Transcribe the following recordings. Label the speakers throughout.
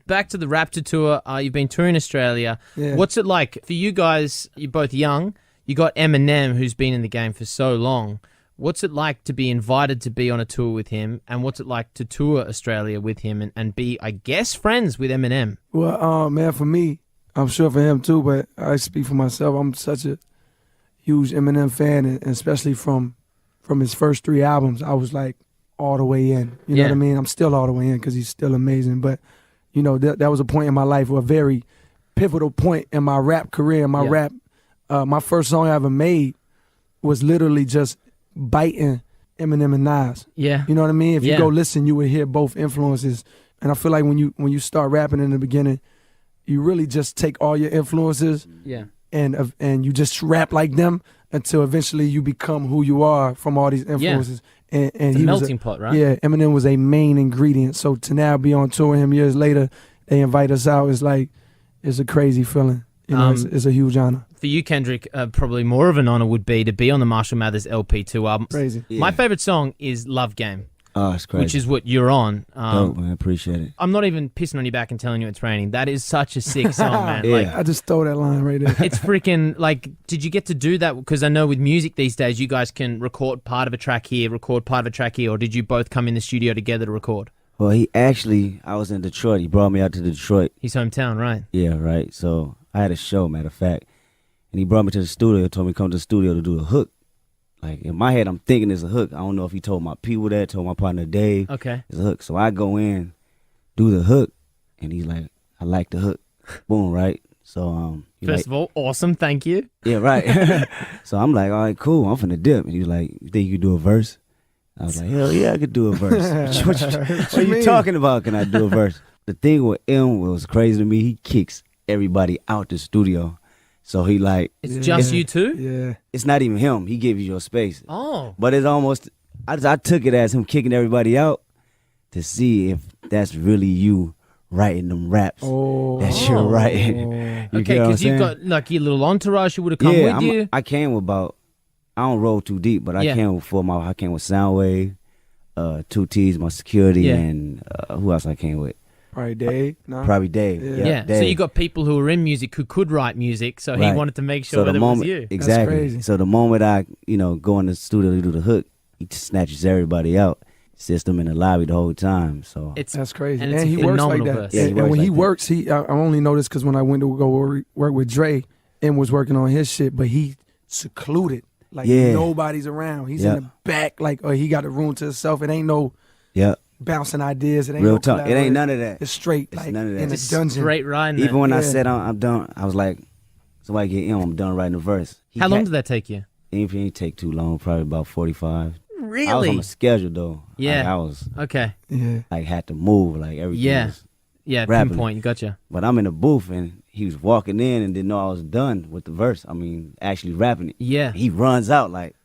Speaker 1: back to the Raptor tour. You've been touring Australia.
Speaker 2: Yeah.
Speaker 1: What's it like for you guys? You're both young. You got Eminem, who's been in the game for so long. What's it like to be invited to be on a tour with him? And what's it like to tour Australia with him and be, I guess, friends with Eminem?
Speaker 2: Well, man, for me, I'm sure for him too, but I speak for myself. I'm such a huge Eminem fan, and especially from his first 3 albums, I was like all the way in. You know what I mean? I'm still all the way in because he's still amazing. But, you know, that was a point in my life, a very pivotal point in my rap career, my rap. My first song I ever made was literally just biting Eminem and Nas.
Speaker 1: Yeah.
Speaker 2: You know what I mean? If you go listen, you would hear both influences. And I feel like when you start rapping in the beginning, you really just take all your influences and you just rap like them until eventually you become who you are from all these influences. And
Speaker 1: it's a melting pot, right?
Speaker 2: Yeah, Eminem was a main ingredient. So to now be on tour with him years later, they invite us out, it's a crazy feeling. You know, it's a huge honor.
Speaker 1: For you, Kendrick, probably more of an honor would be to be on the Marshall Mathers LP2 album.
Speaker 2: Crazy.
Speaker 1: My favorite song is Love Game.
Speaker 3: Oh, it's crazy.
Speaker 1: Which is what you're on.
Speaker 3: Dope, man. Appreciate it.
Speaker 1: I'm not even pissing on your back and telling you it's raining. That is such a sick song, man.
Speaker 3: Yeah.
Speaker 1: Like,
Speaker 2: I just stole that line right there.
Speaker 1: it's freaking, like, did you get to do that? Because I know with music these days, you guys can record part of a track here, record part of a track here, or did you both come in the studio together to record?
Speaker 3: Well, I was in Detroit. He brought me out to Detroit.
Speaker 1: His hometown, right?
Speaker 3: Yeah, right. So I had a show, matter of fact. And he brought me to the studio, told me to come to the studio to do a hook. Like, in my head, I'm thinking it's a hook. I don't know if he told my people that, told my partner Dave.
Speaker 1: Okay.
Speaker 3: It's a hook. So I go in, do the hook, and he's like, I like the hook. Boom, right? So,
Speaker 1: First of all, awesome, thank you.
Speaker 3: Yeah, right. So I'm like, all right, cool, I'm finna dip. And he was like, you think you could do a verse? I was like, hell yeah, I could do a verse. what you talking about? Can I do a verse? The thing with M was crazy to me. He kicks everybody out the studio. So he like...
Speaker 1: It's just you two?
Speaker 2: Yeah.
Speaker 3: It's not even him. He gives you your space.
Speaker 1: Oh.
Speaker 3: But it's almost... I took it as him kicking everybody out to see if that's really you writing them raps that you're writing. You
Speaker 1: okay, because you've got like your little entourage who would have come with you.
Speaker 3: I came with about... I don't roll too deep, but I came with Soundwave, 2 T's, my security, and who else I came with?
Speaker 2: Probably Dave. No?
Speaker 3: Probably Dave.
Speaker 1: Yeah.
Speaker 3: Dave.
Speaker 1: So you got people who are in music who could write music, so he wanted to make sure that it was you.
Speaker 3: Exactly.
Speaker 2: That's crazy.
Speaker 3: So the moment I, go in the studio to do the hook, he snatches everybody out, sits them in the lobby the whole time. So
Speaker 2: that's crazy.
Speaker 1: And
Speaker 2: he works like that.
Speaker 3: Yeah,
Speaker 2: and when he works, I only noticed because when I went to go work with Dre and was working on his shit, but he secluded. Like nobody's around. He's in the back, he got a room to himself. It ain't no bouncing ideas. It ain't
Speaker 3: real
Speaker 2: no
Speaker 3: talk. It ain't none of that.
Speaker 2: It's straight,
Speaker 3: it's
Speaker 2: like
Speaker 3: none of that.
Speaker 2: in a dungeon.
Speaker 1: Straight riding.
Speaker 3: Even when I said I'm done, I was like, somebody get in, I'm done writing the verse.
Speaker 1: How long did that take you?
Speaker 3: It didn't take too long, probably about 45.
Speaker 1: Really?
Speaker 3: I was on a schedule though.
Speaker 1: Yeah.
Speaker 3: Like, I was had to move, like everything was
Speaker 1: pinpoint, gotcha.
Speaker 3: But I'm in the booth and he was walking in and didn't know I was done with the verse. I mean, actually rapping it.
Speaker 1: Yeah.
Speaker 3: He runs out like,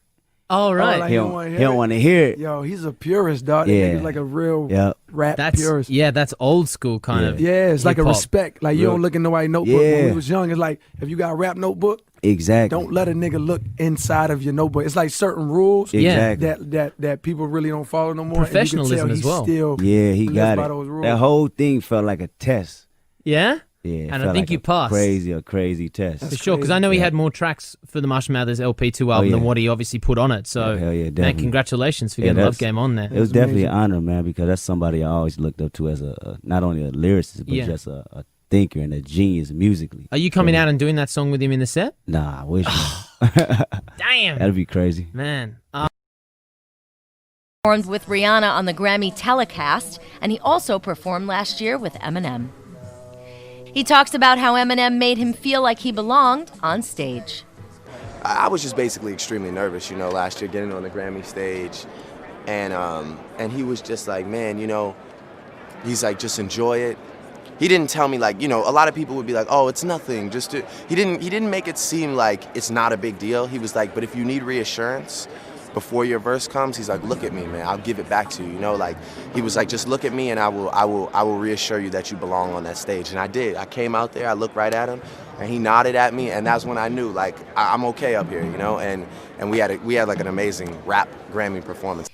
Speaker 1: oh, right.
Speaker 2: Like
Speaker 3: he don't want to hear it.
Speaker 2: Yo, he's a purist, dog.
Speaker 3: Yeah.
Speaker 2: He's like a real rap purist.
Speaker 1: Yeah, that's old school kind of.
Speaker 2: Yeah, it's like a respect. Like, you don't look in nobody's notebook.
Speaker 3: Yeah.
Speaker 2: When we was young, it's like, if you got a rap notebook,
Speaker 3: exactly.
Speaker 2: don't let a nigga look inside of your notebook. It's like certain rules that people really don't follow no more.
Speaker 1: Professionalism as well.
Speaker 3: He got it. That whole thing felt like a test.
Speaker 1: Yeah?
Speaker 3: Yeah,
Speaker 1: and I think you passed.
Speaker 3: A crazy test.
Speaker 1: For sure, because I know he had more tracks for the Marshall Mathers LP2 album than what he obviously put on it. So, man, congratulations for getting Love Game on there.
Speaker 3: It was definitely an honor, man, because that's somebody I always looked up to as not only a lyricist, but just a thinker and a genius musically.
Speaker 1: Are you coming out and doing that song with him in the set?
Speaker 3: Nah, I wish. Damn. That'd be crazy.
Speaker 1: Man.
Speaker 4: Performed with Rihanna on the Grammy telecast, and he also performed last year with Eminem. He talks about how Eminem made him feel like he belonged on stage.
Speaker 5: I was just basically extremely nervous, last year getting on the Grammy stage. And he was just like, man, he's like, just enjoy it. He didn't tell me like, a lot of people would be like, oh, it's nothing. He didn't make it seem like it's not a big deal. He was like, but if you need reassurance before your verse comes, he's like, look at me, man, I'll give it back to you. Like, he was like, just look at me and I will reassure you that you belong on that stage. And I did. I came out there, I looked right at him, and he nodded at me, and that's when I knew, like, I'm okay up here, and we had like an amazing rap Grammy performance.